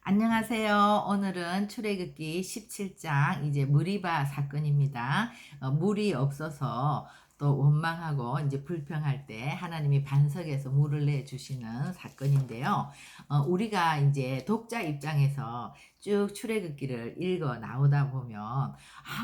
안녕하세요. 오늘은 출애굽기 17장 이제 무리바 사건입니다. 물이 없어서 또 원망하고 이제 불평할 때 하나님이 반석에서 물을 내 주시는 사건인데요. 우리가 이제 독자 입장에서 쭉 출애굽기를 읽어 나오다 보면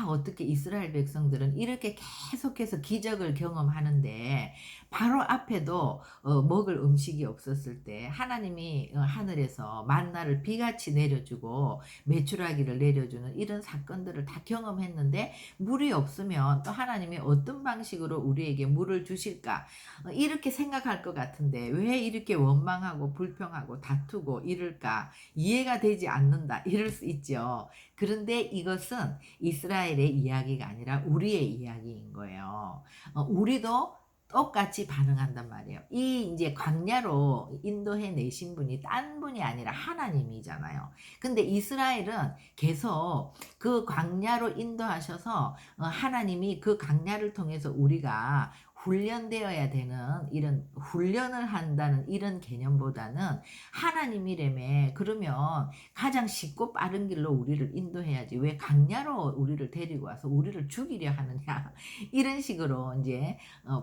어떻게 이스라엘 백성들은 이렇게 계속해서 기적을 경험하는데 바로 앞에도 먹을 음식이 없었을 때 하나님이 하늘에서 만나를 비같이 내려주고 메추라기를 내려주는 이런 사건들을 다 경험했는데 물이 없으면 또 하나님이 어떤 방식으로 우리에게 물을 주실까 이렇게 생각할 것 같은데 왜 이렇게 원망하고 불평하고 다투고 이럴까 이해가 되지 않는다 이럴 수 있죠. 그런데 이것은 이스라엘의 이야기가 아니라 우리의 이야기인 거예요. 우리도 똑같이 반응한단 말이에요. 이 이제 광야로 인도해 내신 분이 딴 분이 아니라 하나님이잖아요. 근데 이스라엘은 계속 그 광야로 인도하셔서 하나님이 그 광야를 통해서 우리가 훈련되어야 되는 이런 훈련을 한다는 이런 개념보다는 하나님이라며 그러면 가장 쉽고 빠른 길로 우리를 인도해야지 왜 광야로 우리를 데리고 와서 우리를 죽이려 하느냐 이런 식으로 이제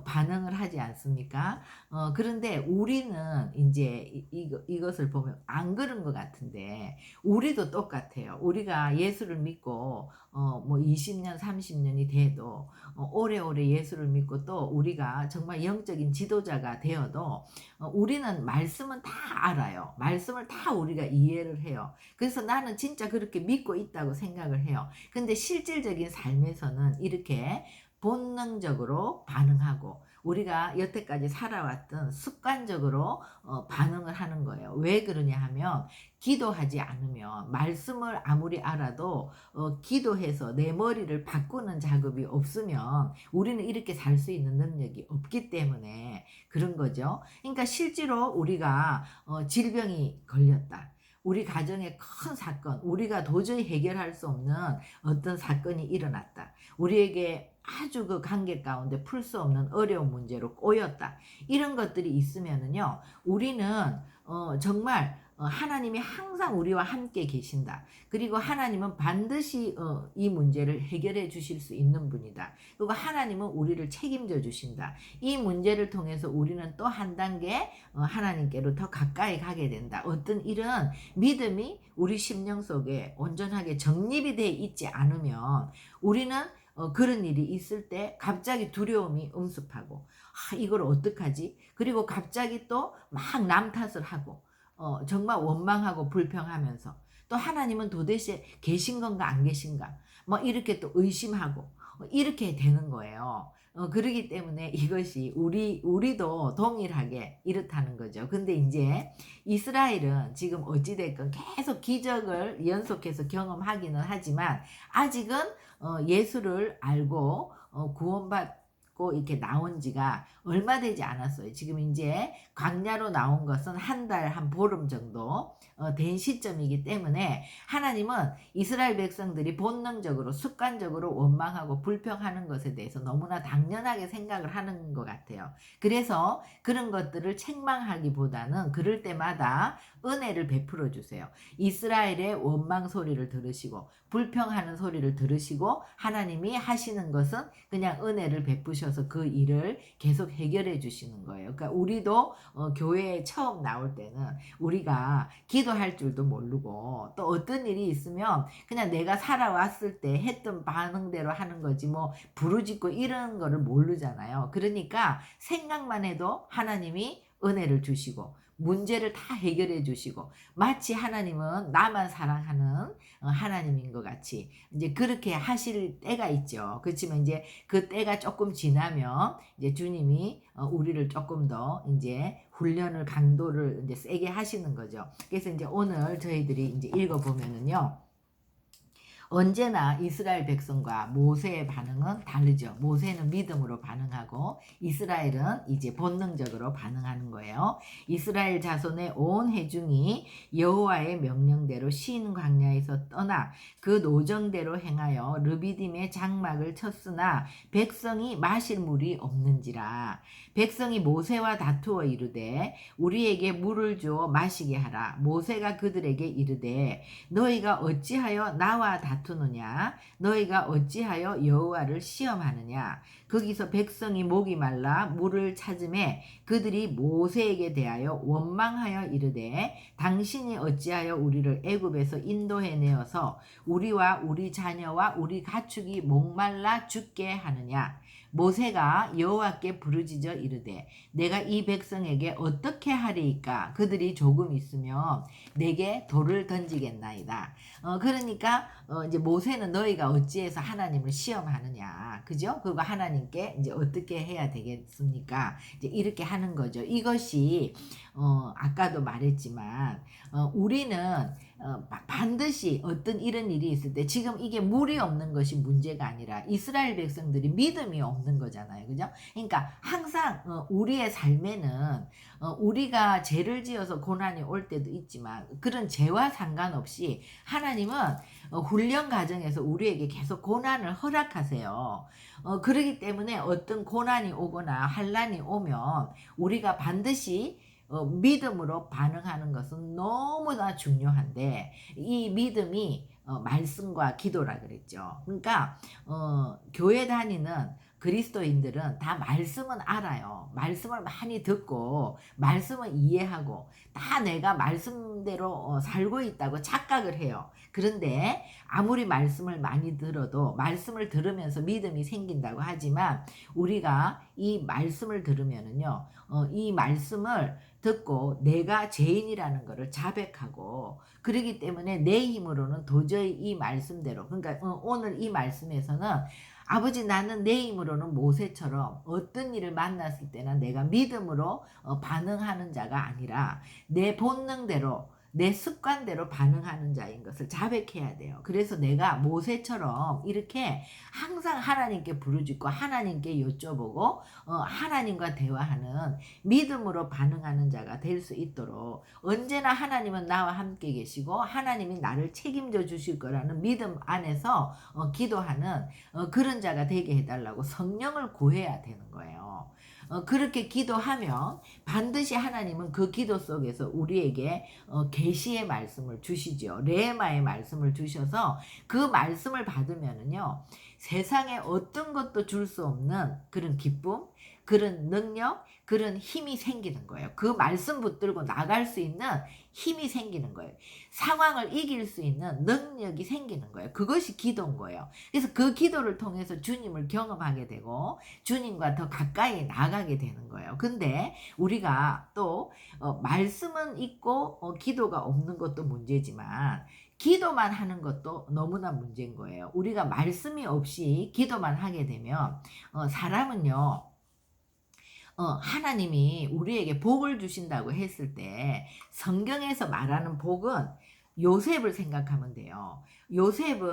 반응을 하지 않습니까? 그런데 우리는 이제 이것을 보면 안 그런 것 같은데 우리도 똑같아요. 우리가 예수를 믿고 뭐 20년, 30년이 돼도 오래오래 예수를 믿고 또 우리가 정말 영적인 지도자가 되어도 우리는 말씀은 다 알아요. 말씀을 다 우리가 이해를 해요. 그래서 나는 진짜 그렇게 믿고 있다고 생각을 해요. 근데 실질적인 삶에서는 이렇게 본능적으로 반응하고 우리가 여태까지 살아왔던 습관적으로 반응을 하는 거예요. 왜 그러냐 하면 기도하지 않으면 말씀을 아무리 알아도 기도해서 내 머리를 바꾸는 작업이 없으면 우리는 이렇게 살 수 있는 능력이 없기 때문에 그런 거죠. 그러니까 실제로 우리가 질병이 걸렸다. 우리 가정에 큰 사건, 우리가 도저히 해결할 수 없는 어떤 사건이 일어났다. 우리에게 아주 그 관계 가운데 풀 수 없는 어려운 문제로 꼬였다. 이런 것들이 있으면은요, 우리는 정말 하나님이 항상 우리와 함께 계신다. 그리고 하나님은 반드시 이 문제를 해결해 주실 수 있는 분이다. 그리고 하나님은 우리를 책임져 주신다. 이 문제를 통해서 우리는 또 한 단계 하나님께로 더 가까이 가게 된다. 어떤 이런 믿음이 우리 심령 속에 온전하게 정립이 되어 있지 않으면 우리는 그런 일이 있을 때 갑자기 두려움이 음습하고 이걸 어떡하지? 그리고 갑자기 또 막 남 탓을 하고 정말 원망하고 불평하면서 또 하나님은 도대체 계신 건가 안 계신가 뭐 이렇게 또 의심하고 이렇게 되는 거예요. 그러기 때문에 이것이 우리도 동일하게 이렇다는 거죠. 근데 이제 이스라엘은 지금 어찌됐건 계속 기적을 연속해서 경험하기는 하지만 아직은 예수를 알고 구원받고 이렇게 나온 지가 얼마 되지 않았어요. 지금 이제 광야로 나온 것은 한 달, 한 보름 정도 된 시점이기 때문에 하나님은 이스라엘 백성들이 본능적으로 습관적으로 원망하고 불평하는 것에 대해서 너무나 당연하게 생각을 하는 것 같아요. 그래서 그런 것들을 책망하기보다는 그럴 때마다 은혜를 베풀어 주세요. 이스라엘의 원망 소리를 들으시고 불평하는 소리를 들으시고 하나님이 하시는 것은 그냥 은혜를 베푸셔서 그 일을 계속 해결해 주시는 거예요. 그러니까 우리도 교회에 처음 나올 때는 우리가 기도할 줄도 모르고 또 어떤 일이 있으면 그냥 내가 살아왔을 때 했던 반응대로 하는 거지 뭐 부르짖고 이런 거를 모르잖아요. 그러니까 생각만 해도 하나님이 은혜를 주시고 문제를 다 해결해 주시고 마치 하나님은 나만 사랑하는 하나님인 것 같이 이제 그렇게 하실 때가 있죠. 그렇지만 이제 그 때가 조금 지나면 이제 주님이 우리를 조금 더 이제 훈련을 강도를 이제 세게 하시는 거죠. 그래서 이제 오늘 저희들이 이제 읽어보면은요. 언제나 이스라엘 백성과 모세의 반응은 다르죠. 모세는 믿음으로 반응하고 이스라엘은 이제 본능적으로 반응하는 거예요. 이스라엘 자손의 온 회중이 여호와의 명령대로 신 광야에서 떠나 그 노정대로 행하여 르비딤의 장막을 쳤으나 백성이 마실 물이 없는지라. 백성이 모세와 다투어 이르되 우리에게 물을 주어 마시게 하라. 모세가 그들에게 이르되 너희가 어찌하여 나와 다투느냐? 너희가 어찌하여 여호와를 시험하느냐? 거기서 백성이 목이 말라 물을 찾음에 그들이 모세에게 대하여 원망하여 이르되 당신이 어찌하여 우리를 애굽에서 인도해 내어서 우리와 우리 자녀와 우리 가축이 목말라 죽게 하느냐? 모세가 여호와께 부르짖어 이르되 내가 이 백성에게 어떻게 하리이까? 그들이 조금 있으면 내게 돌을 던지겠나이다. 그러니까 이제 모세는 너희가 어찌해서 하나님을 시험하느냐, 그죠? 그리고 하나님께 이제 어떻게 해야 되겠습니까? 이제 이렇게 하는 거죠. 이것이 아까도 말했지만 우리는 반드시 어떤 이런 일이 있을 때 지금 이게 물이 없는 것이 문제가 아니라 이스라엘 백성들이 믿음이 없는 거잖아요. 그죠? 그러니까 항상 우리의 삶에는 우리가 죄를 지어서 고난이 올 때도 있지만 그런 죄와 상관없이 하나님은 훈련 과정에서 우리에게 계속 고난을 허락하세요. 그렇기 때문에 어떤 고난이 오거나 환난이 오면 우리가 반드시 믿음으로 반응하는 것은 너무나 중요한데 이 믿음이 말씀과 기도라 그랬죠. 그러니까 교회 다니는 그리스도인들은 다 말씀은 알아요. 말씀을 많이 듣고 말씀을 이해하고 다 내가 말씀대로 살고 있다고 착각을 해요. 그런데 아무리 말씀을 많이 들어도 말씀을 들으면서 믿음이 생긴다고 하지만 우리가 이 말씀을 들으면은요, 이 말씀을 듣고 내가 죄인이라는 것을 자백하고 그러기 때문에 내 힘으로는 도저히 이 말씀대로, 그러니까 오늘 이 말씀에서는 아버지 나는 내 힘으로는 모세처럼 어떤 일을 만났을 때나 내가 믿음으로 반응하는 자가 아니라 내 본능대로 내 습관대로 반응하는 자인 것을 자백해야 돼요. 그래서 내가 모세처럼 이렇게 항상 하나님께 부르짖고 하나님께 여쭤보고 하나님과 대화하는 믿음으로 반응하는 자가 될 수 있도록 언제나 하나님은 나와 함께 계시고 하나님이 나를 책임져 주실 거라는 믿음 안에서 기도하는 그런 자가 되게 해달라고 성령을 구해야 되는 거예요. 그렇게 기도하면 반드시 하나님은 그 기도 속에서 우리에게 계시의 말씀을 주시죠. 레마의 말씀을 주셔서 그 말씀을 받으면은요, 세상에 어떤 것도 줄 수 없는 그런 기쁨, 그런 능력, 그런 힘이 생기는 거예요. 그 말씀 붙들고 나갈 수 있는 힘이 생기는 거예요. 상황을 이길 수 있는 능력이 생기는 거예요. 그것이 기도인 거예요. 그래서 그 기도를 통해서 주님을 경험하게 되고 주님과 더 가까이 나가게 되는 거예요. 근데 우리가 또 말씀은 있고 기도가 없는 것도 문제지만 기도만 하는 것도 너무나 문제인 거예요. 우리가 말씀이 없이 기도만 하게 되면 사람은요, 하나님이 우리에게 복을 주신다고 했을 때 성경에서 말하는 복은 요셉을 생각하면 돼요. 요셉은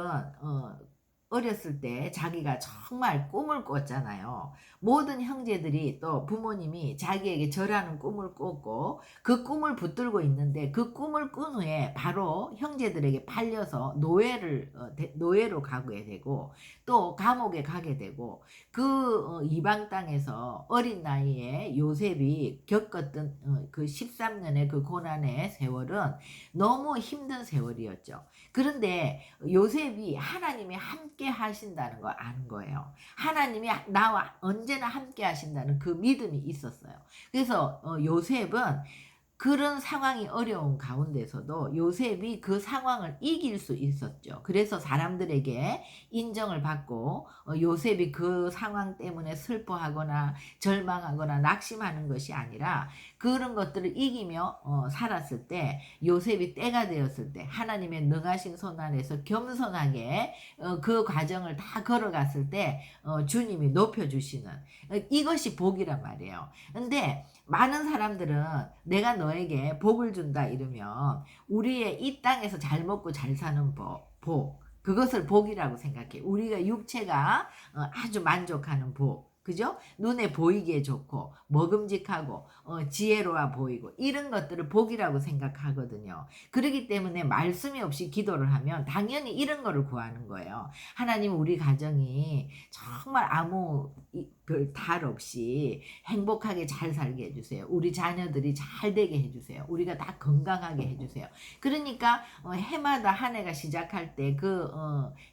어렸을 때 자기가 정말 꿈을 꿨잖아요. 모든 형제들이 또 부모님이 자기에게 절하는 꿈을 꿨고 그 꿈을 붙들고 있는데 그 꿈을 꾼 후에 바로 형제들에게 팔려서 노예로 가게 되고 또 감옥에 가게 되고 그 이방 땅에서 어린 나이에 요셉이 겪었던 그 13년의 그 고난의 세월은 너무 힘든 세월이었죠. 그런데 요셉이 하나님이 함께 하신다는 걸 아는 거예요. 하나님이 나와 언제나 함께 하신다는 그 믿음이 있었어요. 그래서 요셉은 그런 상황이 어려운 가운데서도 요셉이 그 상황을 이길 수 있었죠. 그래서 사람들에게 인정을 받고 요셉이 그 상황 때문에 슬퍼하거나 절망하거나 낙심하는 것이 아니라 그런 것들을 이기며 살았을 때 요셉이 때가 되었을 때 하나님의 능하신 손 안에서 겸손하게 그 과정을 다 걸어갔을 때 주님이 높여주시는 이것이 복이란 말이에요. 근데 많은 사람들은 내가 너에게 복을 준다 이러면 우리의 이 땅에서 잘 먹고 잘 사는 복, 그것을 복이라고 생각해. 우리가 육체가 아주 만족하는 복. 그죠? 눈에 보이기에 좋고 먹음직하고 지혜로워 보이고 이런 것들을 복이라고 생각하거든요. 그렇기 때문에 말씀이 없이 기도를 하면 당연히 이런 거를 구하는 거예요. 하나님, 우리 가정이 정말 아무 별 탈 없이 행복하게 잘 살게 해주세요. 우리 자녀들이 잘 되게 해주세요. 우리가 다 건강하게 해주세요. 그러니까 해마다 한 해가 시작할 때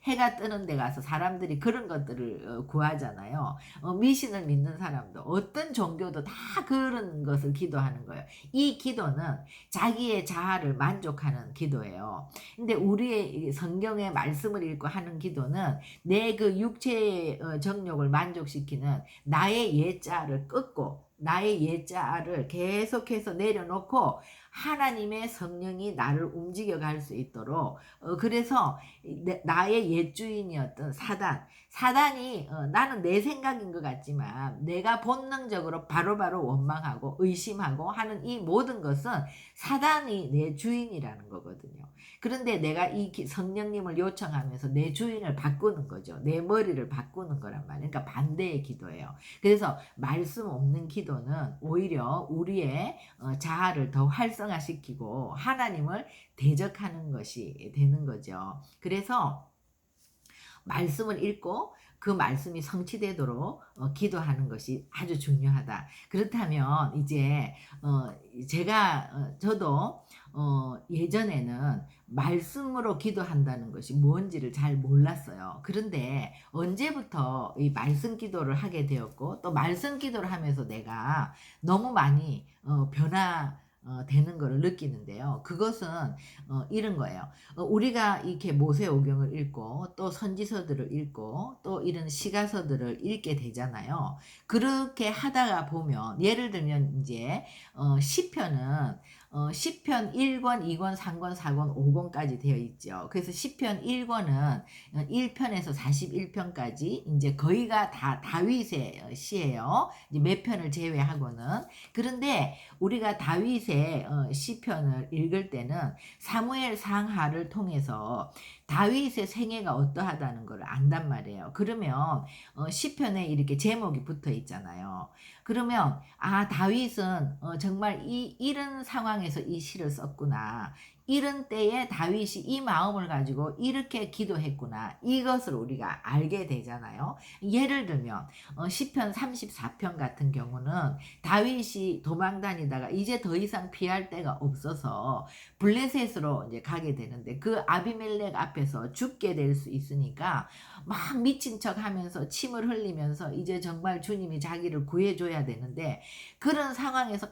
해가 뜨는 데 가서 사람들이 그런 것들을 구하잖아요. 미신을 믿는 사람도 어떤 종교도 다 그런 것을 기도하는 거예요. 이 기도는 자기의 자아를 만족하는 기도예요. 근데 우리의 성경의 말씀을 읽고 하는 기도는 내 그 육체의 정욕을 만족시키는 나의 옛자아를 끊고 나의 옛자아를 계속해서 내려놓고 하나님의 성령이 나를 움직여 갈 수 있도록 그래서 나의 옛 주인이었던 사단이 나는 내 생각인 것 같지만 내가 본능적으로 바로바로 원망하고 의심하고 하는 이 모든 것은 사단이 내 주인이라는 거거든요. 그런데 내가 이 성령님을 요청하면서 내 주인을 바꾸는 거죠. 내 머리를 바꾸는 거란 말이에요. 그러니까 반대의 기도예요. 그래서 말씀 없는 기도는 오히려 우리의 자아를 더 활성화시키고 하나님을 대적하는 것이 되는 거죠. 그래서 말씀을 읽고 그 말씀이 성취되도록 기도하는 것이 아주 중요하다. 그렇다면 이제 저도 예전에는 말씀으로 기도한다는 것이 뭔지를 잘 몰랐어요. 그런데 언제부터 이 말씀 기도를 하게 되었고 또 말씀 기도를 하면서 내가 너무 많이 되는 것을 느끼는데요. 그것은 이런 거예요. 우리가 이렇게 모세오경을 읽고 또 선지서들을 읽고 또 이런 시가서들을 읽게 되잖아요. 그렇게 하다가 보면 예를 들면 이제 시편은 시편 1권, 2권, 3권, 4권, 5권까지 되어 있죠. 그래서 시편 1권은 1편에서 41편까지 이제 거의가 다 다윗의 시예요. 이제 몇 편을 제외하고는. 그런데 우리가 다윗의 시편을 읽을 때는 사무엘 상하를 통해서 다윗의 생애가 어떠하다는 걸 안단 말이에요. 그러면 시편에 이렇게 제목이 붙어 있잖아요. 그러면 다윗은 정말 이런 상황에서 이 시를 썼구나. 이런 때에 다윗이 이 마음을 가지고 이렇게 기도했구나. 이것을 우리가 알게 되잖아요. 예를 들면 시편 34편 같은 경우는 다윗이 도망 다니다가 이제 더 이상 피할 데가 없어서 블레셋으로 이제 가게 되는데 그 아비멜렉 앞에서 죽게 될 수 있으니까 막 미친 척 하면서 침을 흘리면서 이제 정말 주님이 자기를 구해줘야 되는데 그런 상황에서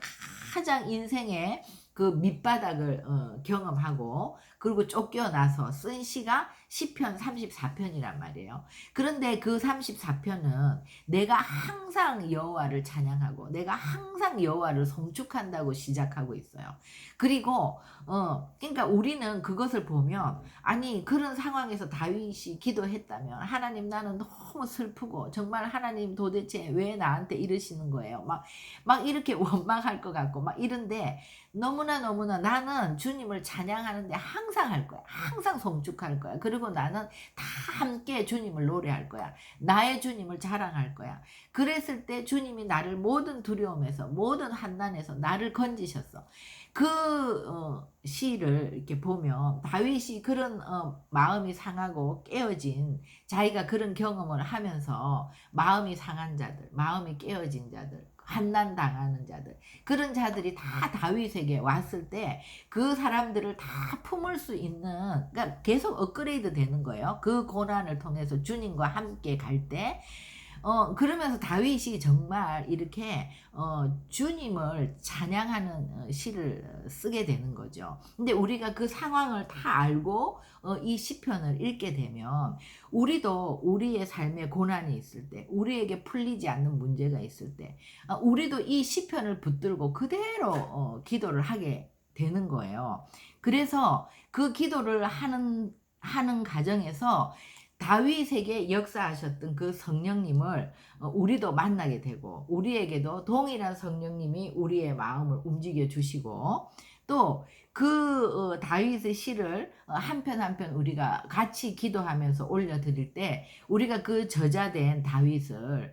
가장 인생의 그 밑바닥을 경험하고 그리고 쫓겨나서 쓴 시가 시편 34편이란 말이에요. 그런데 그 34편은 내가 항상 여호와를 찬양하고 내가 항상 여호와를 송축한다고 시작하고 있어요. 그리고 그러니까 우리는 그것을 보면 아니 그런 상황에서 다윗이 기도했다면 하나님 나는 너무 슬프고 정말 하나님 도대체 왜 나한테 이러시는 거예요. 막 이렇게 원망할 것 같고 막 이런데 너무나 나는 주님을 찬양하는데 항상 할 거야. 항상 송축할 거야. 그리고 나는 다 함께 주님을 노래할 거야. 나의 주님을 자랑할 거야. 그랬을 때 주님이 나를 모든 두려움에서 모든 환난에서 나를 건지셨어. 시를 이렇게 보면 다윗이 그런 마음이 상하고 깨어진 자기가 그런 경험을 하면서 마음이 상한 자들, 마음이 깨어진 자들, 환난 당하는 자들 그런 자들이 다 다윗에게 왔을 때 그 사람들을 다 품을 수 있는 그러니까 계속 업그레이드 되는 거예요. 그 고난을 통해서 주님과 함께 갈 때 그러면서 다윗이 정말 이렇게 주님을 찬양하는 시를 쓰게 되는 거죠. 근데 우리가 그 상황을 다 알고 이 시편을 읽게 되면 우리도 우리의 삶에 고난이 있을 때 우리에게 풀리지 않는 문제가 있을 때 우리도 이 시편을 붙들고 그대로 기도를 하게 되는 거예요. 그래서 그 기도를 하는 과정에서 다윗에게 역사하셨던 그 성령님을 우리도 만나게 되고 우리에게도 동일한 성령님이 우리의 마음을 움직여 주시고 또 다윗의 시를 한 편 한 편 우리가 같이 기도하면서 올려드릴 때 우리가 그 저자된 다윗을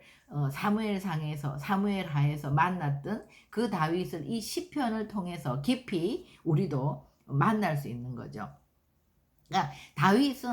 사무엘상에서 사무엘하에서 만났던 그 다윗을 이 시편을 통해서 깊이 우리도 만날 수 있는 거죠. 그러니까 다윗은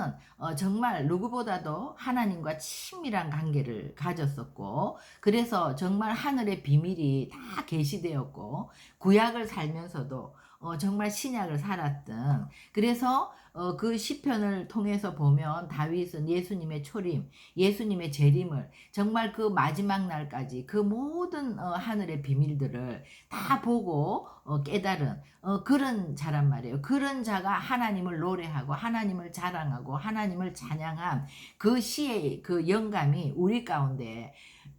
정말 누구보다도 하나님과 친밀한 관계를 가졌었고, 그래서 정말 하늘의 비밀이 다 계시되었고, 구약을 살면서도 정말 신약을 살았던, 그래서 그 시편을 통해서 보면 다윗은 예수님의 초림, 예수님의 재림을 정말 그 마지막 날까지 그 모든 하늘의 비밀들을 다 보고 깨달은 그런 자란 말이에요. 그런 자가 하나님을 노래하고 하나님을 자랑하고 하나님을 찬양한 그 시의 그 영감이 우리 가운데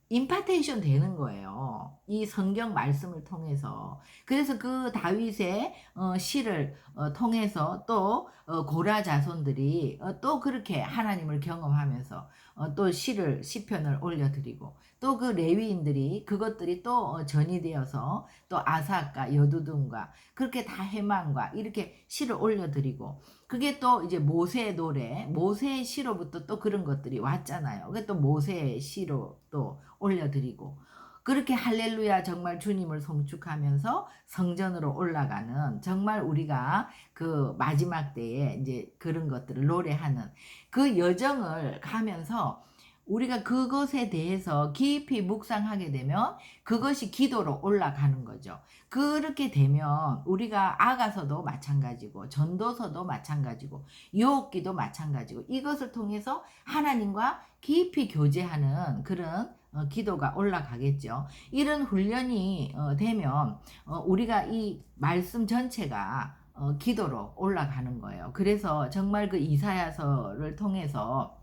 임파테이션 되는 거예요. 이 성경 말씀을 통해서. 그래서 그 다윗의 시를 통해서 또 고라 자손들이 또 그렇게 하나님을 경험하면서 또 시편을 올려드리고, 또 그 레위인들이 그것들이 또 전이 되어서 또 아삭과 여두둔과 그렇게 다 해망과 이렇게 시를 올려드리고, 그게 또 이제 모세의 노래, 모세의 시로부터 또 그런 것들이 왔잖아요. 그게 또 모세의 시로 또 올려드리고, 그렇게 할렐루야 정말 주님을 송축하면서 성전으로 올라가는, 정말 우리가 그 마지막 때에 이제 그런 것들을 노래하는 그 여정을 가면서 우리가 그것에 대해서 깊이 묵상하게 되면 그것이 기도로 올라가는 거죠. 그렇게 되면 우리가 아가서도 마찬가지고 전도서도 마찬가지고 유혹기도 마찬가지고 이것을 통해서 하나님과 깊이 교제하는 그런 기도가 올라가겠죠. 이런 훈련이 되면 우리가 이 말씀 전체가 기도로 올라가는 거예요. 그래서 정말 그 이사야서를 통해서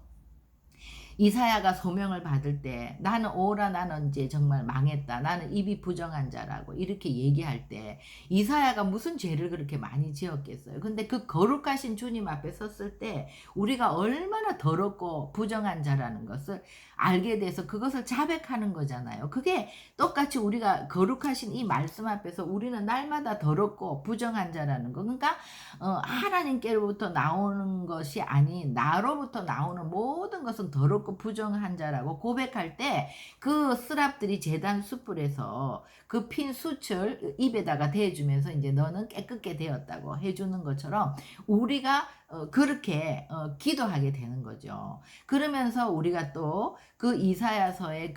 이사야가 소명을 받을 때 나는 오라 나는 이제 정말 망했다, 나는 입이 부정한 자라고 이렇게 얘기할 때 이사야가 무슨 죄를 그렇게 많이 지었겠어요. 근데 그 거룩하신 주님 앞에 섰을 때 우리가 얼마나 더럽고 부정한 자라는 것을 알게 돼서 그것을 자백하는 거잖아요. 그게 똑같이 우리가 거룩하신 이 말씀 앞에서 우리는 날마다 더럽고 부정한 자라는 거. 그러니까 하나님께로부터 나오는 것이 아닌 나로부터 나오는 모든 것은 더럽고 부정한 자라고 고백할 때 그 스랍들이 제단 숯불에서 그 핀 숯을 입에다가 대주면서 이제 너는 깨끗게 되었다고 해주는 것처럼 우리가 그렇게 기도하게 되는 거죠. 그러면서 우리가 또 그 이사야서의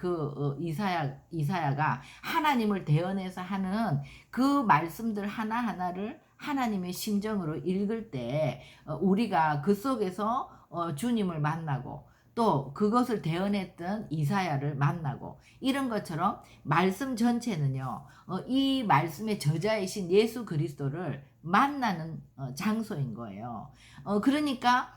이사야가 하나님을 대언해서 하는 그 말씀들 하나하나를 하나님의 심정으로 읽을 때 우리가 그 속에서 주님을 만나고 또 그것을 대언했던 이사야를 만나고 이런 것처럼 말씀 전체는요, 이 말씀의 저자이신 예수 그리스도를 만나는 장소인 거예요. 그러니까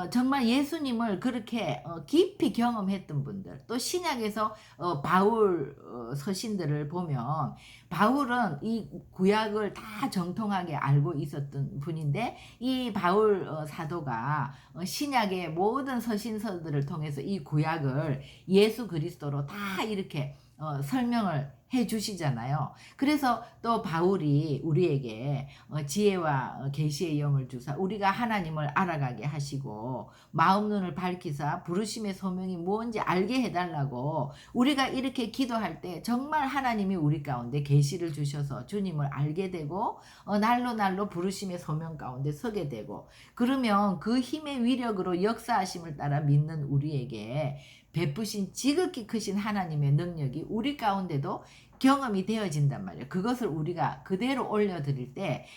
정말 예수님을 그렇게 깊이 경험했던 분들, 또 신약에서 바울 서신들을 보면 바울은 이 구약을 다 정통하게 알고 있었던 분인데 이 바울 사도가 신약의 모든 서신서들을 통해서 이 구약을 예수 그리스도로 다 이렇게 설명을 해 주시잖아요. 그래서 또 바울이 우리에게 지혜와 계시의 영을 주사 우리가 하나님을 알아가게 하시고 마음 눈을 밝히사 부르심의 소명이 뭔지 알게 해달라고 우리가 이렇게 기도할 때 정말 하나님이 우리 가운데 계시를 주셔서 주님을 알게 되고 날로 날로 부르심의 소명 가운데 서게 되고, 그러면 그 힘의 위력으로 역사하심을 따라 믿는 우리에게 베푸신 지극히 크신 하나님의 능력이 우리 가운데도 경험이 되어진단 말이에요. 그것을 우리가 그대로 올려드릴 때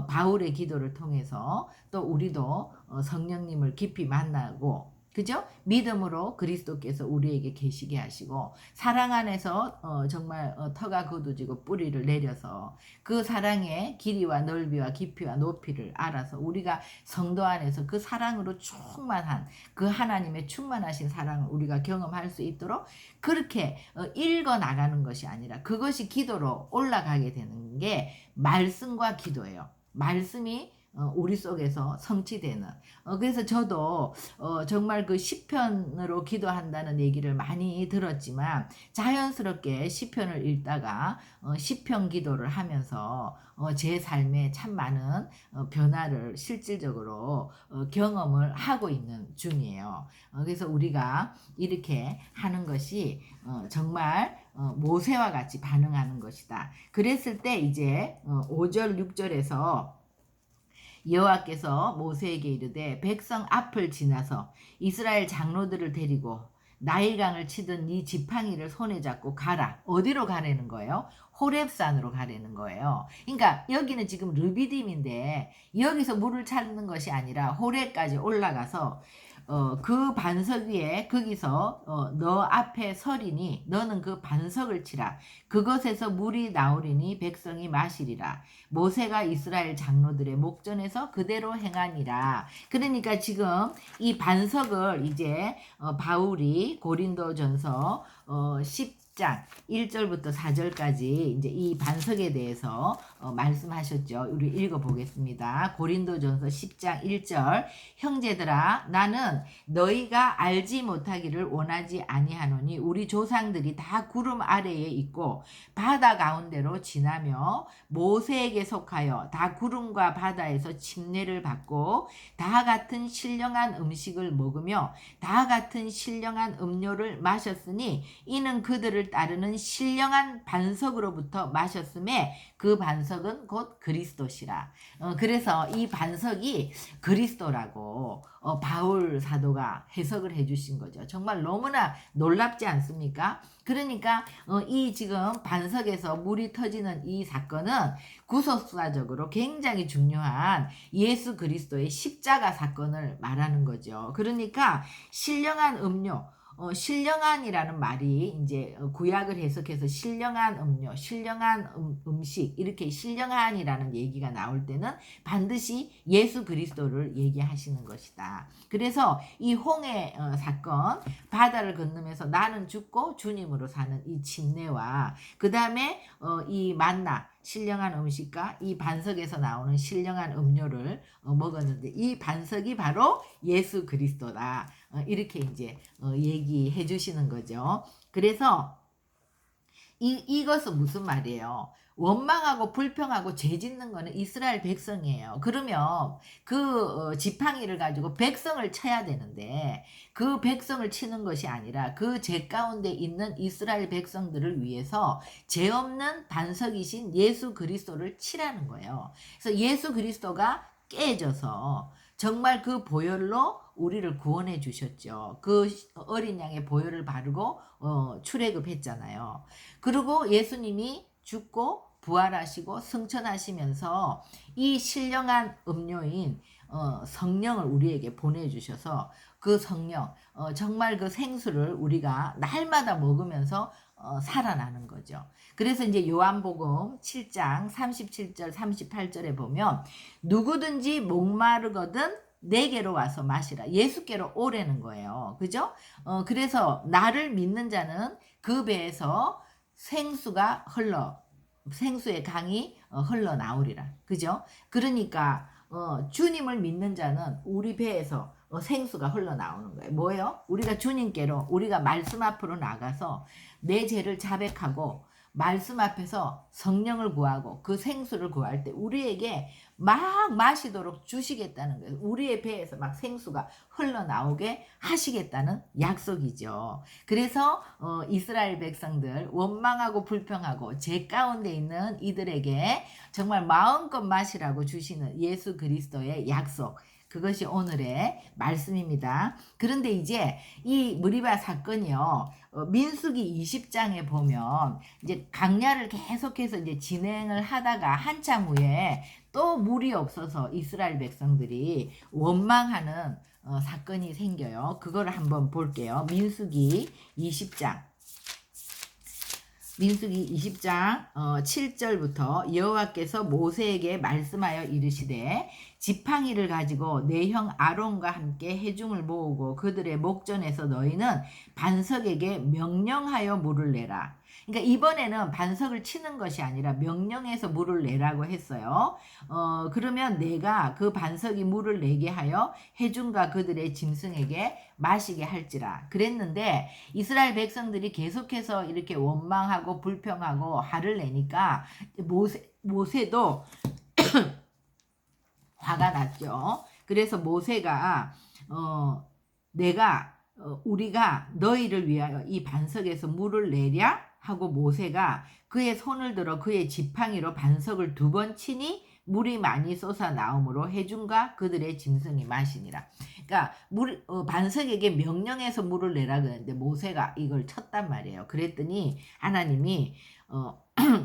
바울의 기도를 통해서 또 우리도 성령님을 깊이 만나고, 그죠? 믿음으로 그리스도께서 우리에게 계시게 하시고 사랑 안에서 정말 터가 거두지고 뿌리를 내려서 그 사랑의 길이와 넓이와 깊이와 높이를 알아서 우리가 성도 안에서 그 사랑으로 충만한 그 하나님의 충만하신 사랑을 우리가 경험할 수 있도록 그렇게 읽어 나가는 것이 아니라 그것이 기도로 올라가게 되는 게 말씀과 기도예요. 말씀이 우리 속에서 성취되는. 그래서 저도 정말 그 시편으로 기도한다는 얘기를 많이 들었지만 자연스럽게 시편을 읽다가 시편 기도를 하면서 제 삶에 참 많은 변화를 실질적으로 경험을 하고 있는 중이에요. 그래서 우리가 이렇게 하는 것이 정말 모세와 같이 반응하는 것이다. 그랬을 때 이제 5절 6절에서 여호와께서 모세에게 이르되 백성 앞을 지나서 이스라엘 장로들을 데리고 나일강을 치던 네 지팡이를 손에 잡고 가라. 어디로 가라는 거예요? 호렙산으로 가라는 거예요. 그러니까 여기는 지금 르비딤인데 여기서 물을 찾는 것이 아니라 호렙까지 올라가서 그 반석 위에 거기서 너 앞에 서리니 너는 그 반석을 치라. 그것에서 물이 나오리니 백성이 마시리라. 모세가 이스라엘 장로들의 목전에서 그대로 행하니라. 그러니까 지금 이 반석을 이제 바울이 고린도전서 10장 1절부터 4절까지 이제 이 반석에 대해서 말씀하셨죠. 우리 읽어보겠습니다. 고린도전서 10장 1절 형제들아 나는 너희가 알지 못하기를 원하지 아니하노니 우리 조상들이 다 구름 아래에 있고 바다 가운데로 지나며 모세에게 속하여 다 구름과 바다에서 침례를 받고 다 같은 신령한 음식을 먹으며 다 같은 신령한 음료를 마셨으니 이는 그들을 따르는 신령한 반석으로부터 마셨음에 그 반석은 곧 그리스도시라. 그래서 이 반석이 그리스도라고 바울 사도가 해석을 해주신 거죠. 정말 너무나 놀랍지 않습니까? 그러니까 이 지금 반석에서 물이 터지는 이 사건은 구속사적으로 굉장히 중요한 예수 그리스도의 십자가 사건을 말하는 거죠. 그러니까 신령한 음료, 신령한이라는 말이 이제 구약을 해석해서 신령한 음료, 신령한 음식 이렇게 신령한이라는 얘기가 나올 때는 반드시 예수 그리스도를 얘기하시는 것이다. 그래서 이 홍해 사건, 바다를 건너면서 나는 죽고 주님으로 사는 이 침례와 그 다음에 이 만나 신령한 음식과 이 반석에서 나오는 신령한 음료를 먹었는데 이 반석이 바로 예수 그리스도다. 이렇게 이제 얘기해 주시는 거죠. 그래서 이것은 무슨 말이에요? 원망하고 불평하고 죄 짓는 거는 이스라엘 백성이에요. 그러면 그 지팡이를 가지고 백성을 쳐야 되는데 그 백성을 치는 것이 아니라 그 죄 가운데 있는 이스라엘 백성들을 위해서 죄 없는 반석이신 예수 그리스도를 치라는 거예요. 그래서 예수 그리스도가 깨져서 정말 그 보혈로 우리를 구원해 주셨죠. 그 어린 양의 보혈을 바르고 출애굽했잖아요. 그리고 예수님이 죽고 부활하시고 승천하시면서 이 신령한 음료인 성령을 우리에게 보내주셔서 그 성령 정말 그 생수를 우리가 날마다 먹으면서 살아나는 거죠. 그래서 이제 요한복음 7장 37절 38절에 보면 누구든지 목마르거든 내게로 와서 마시라. 예수께로 오라는 거예요. 그죠? 그래서 나를 믿는 자는 그 배에서 생수의 강이 흘러나오리라. 그죠? 그러니까 주님을 믿는 자는 우리 배에서 생수가 흘러나오는 거예요. 뭐예요? 우리가 주님께로 우리가 말씀 앞으로 나가서 내 죄를 자백하고 말씀 앞에서 성령을 구하고 그 생수를 구할 때 우리에게 막 마시도록 주시겠다는 거예요. 우리의 배에서 막 생수가 흘러나오게 하시겠다는 약속이죠. 그래서 이스라엘 백성들 원망하고 불평하고 죄 가운데 있는 이들에게 정말 마음껏 마시라고 주시는 예수 그리스도의 약속, 그것이 오늘의 말씀입니다. 그런데 이제 이 무리바 사건이요, 민수기 20장에 보면 이제 강야를 계속해서 이제 진행을 하다가 한참 후에 또 물이 없어서 이스라엘 백성들이 원망하는 사건이 생겨요. 그걸 한번 볼게요. 민수기 20장 7절부터 여호와께서 모세에게 말씀하여 이르시되 지팡이를 가지고 내 형 아론과 함께 회중을 모으고 그들의 목전에서 너희는 반석에게 명령하여 물을 내라. 그러니까 이번에는 반석을 치는 것이 아니라 명령해서 물을 내라고 했어요. 그러면 내가 그 반석이 물을 내게 하여 회중과 그들의 짐승에게 마시게 할지라 그랬는데, 이스라엘 백성들이 계속해서 이렇게 원망하고 불평하고 화를 내니까 모세도 화가 났죠. 그래서 모세가 우리가 너희를 위하여 이 반석에서 물을 내랴 하고, 모세가 그의 손을 들어 그의 지팡이로 반석을 2번 치니 물이 많이 솟아 나오므로 회중과 그들의 짐승이 마시니라. 그러니까 반석에게 명령해서 물을 내라 그랬는데 모세가 이걸 쳤단 말이에요. 그랬더니 하나님이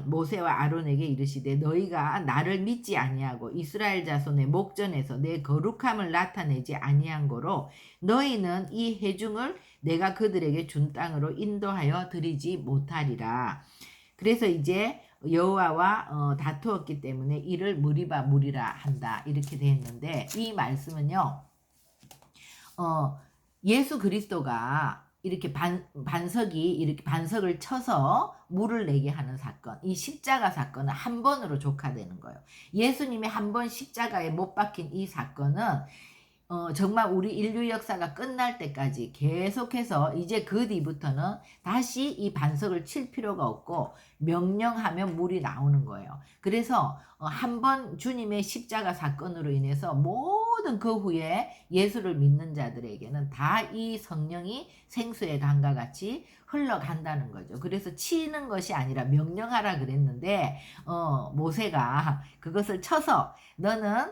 모세와 아론에게 이르시되 너희가 나를 믿지 아니하고 이스라엘 자손의 목전에서 내 거룩함을 나타내지 아니한 거로 너희는 이 회중을 내가 그들에게 준 땅으로 인도하여 드리지 못하리라. 그래서 이제 여호와와 다투었기 때문에 이를 무리바 무리라 한다, 이렇게 되어 있는데, 이 말씀은요 예수 그리스도가 이렇게 반석이 이렇게 반석을 쳐서 물을 내게 하는 사건, 이 십자가 사건은 한 번으로 족하되는 거예요. 예수님이 한 번 십자가에 못 박힌 이 사건은 정말 우리 인류 역사가 끝날 때까지 계속해서 이제 그 뒤부터는 다시 이 반석을 칠 필요가 없고 명령하면 물이 나오는 거예요. 그래서 한 번 주님의 십자가 사건으로 인해서 모든 그 후에 예수를 믿는 자들에게는 다 이 성령이 생수의 강과 같이 흘러간다는 거죠. 그래서 치는 것이 아니라 명령하라 그랬는데 모세가 그것을 쳐서 너는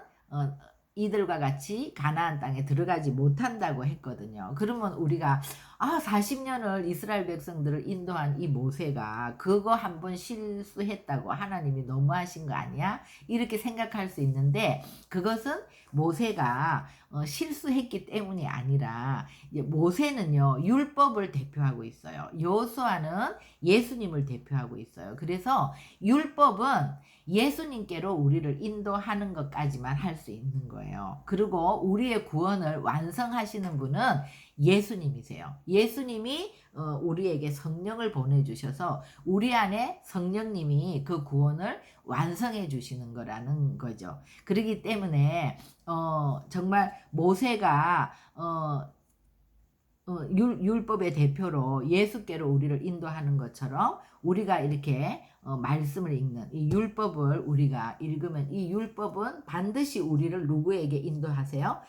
이들과 같이 가나안 땅에 들어가지 못한다고 했거든요. 그러면 우리가 40년을 이스라엘 백성들을 인도한 이 모세가 그거 한번 실수했다고 하나님이 너무하신 거 아니야? 이렇게 생각할 수 있는데, 그것은 모세가 실수했기 때문이 아니라 모세는요 율법을 대표하고 있어요. 여호수아는 예수님을 대표하고 있어요. 그래서 율법은 예수님께로 우리를 인도하는 것까지만 할 수 있는 거예요. 그리고 우리의 구원을 완성하시는 분은 예수님이세요. 예수님이 우리에게 성령을 보내주셔서 우리 안에 성령님이 그 구원을 완성해 주시는 거라는 거죠. 그렇기 때문에 정말 모세가 율법의 대표로 예수께로 우리를 인도하는 것처럼 우리가 이렇게 말씀을 읽는 이 율법을 우리가 읽으면 이 율법은 반드시 우리를 누구에게 인도하세요?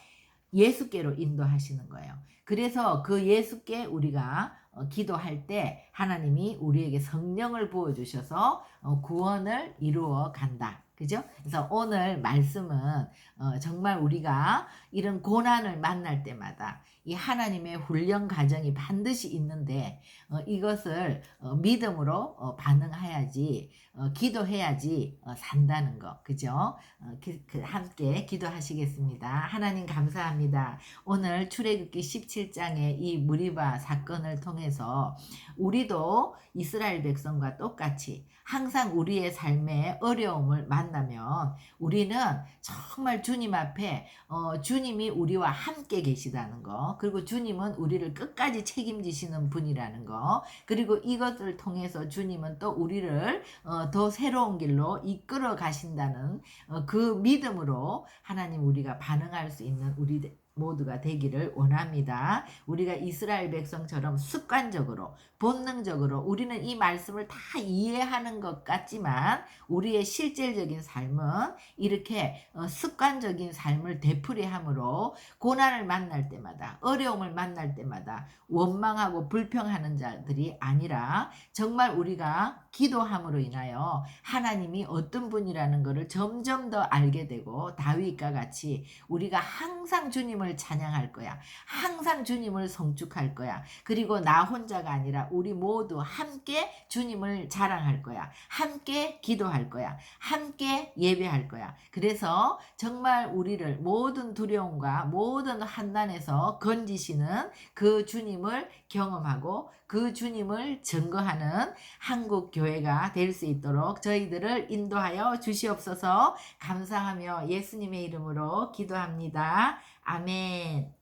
예수께로 인도하시는 거예요. 그래서 그 예수께 우리가 기도할 때 하나님이 우리에게 성령을 부어주셔서 구원을 이루어 간다. 그죠? 그래서 오늘 말씀은 정말 우리가 이런 고난을 만날 때마다 이 하나님의 훈련 과정이 반드시 있는데 이것을 믿음으로 반응해야지, 기도해야지 산다는 거. 그죠? 함께 기도하시겠습니다. 하나님 감사합니다. 오늘 출애굽기 17장의 이 무리바 사건을 통해서 우리도 이스라엘 백성과 똑같이 항상 우리의 삶에 어려움을 만나면 우리는 정말 주님 앞에 주님이 우리와 함께 계시다는 거, 그리고 주님은 우리를 끝까지 책임지시는 분이라는 거, 그리고 이것을 통해서 주님은 또 우리를 더 새로운 길로 이끌어 가신다는 그 믿음으로 하나님 우리가 반응할 수 있는 우리 모두가 되기를 원합니다. 우리가 이스라엘 백성처럼 습관적으로 본능적으로 우리는 이 말씀을 다 이해하는 것 같지만 우리의 실질적인 삶은 이렇게 습관적인 삶을 되풀이함으로 고난을 만날 때마다, 어려움을 만날 때마다 원망하고 불평하는 자들이 아니라 정말 우리가 기도함으로 인하여 하나님이 어떤 분이라는 것을 점점 더 알게 되고, 다윗과 같이 우리가 항상 주님을 찬양할 거야. 항상 주님을 성축할 거야. 그리고 나 혼자가 아니라 우리 모두 함께 주님을 자랑할 거야. 함께 기도할 거야. 함께 예배할 거야. 그래서 정말 우리를 모든 두려움과 모든 환난에서 건지시는 그 주님을 경험하고 그 주님을 증거하는 한국 교회가 될 수 있도록 저희들을 인도하여 주시옵소서. 감사하며 예수님의 이름으로 기도합니다. 아멘.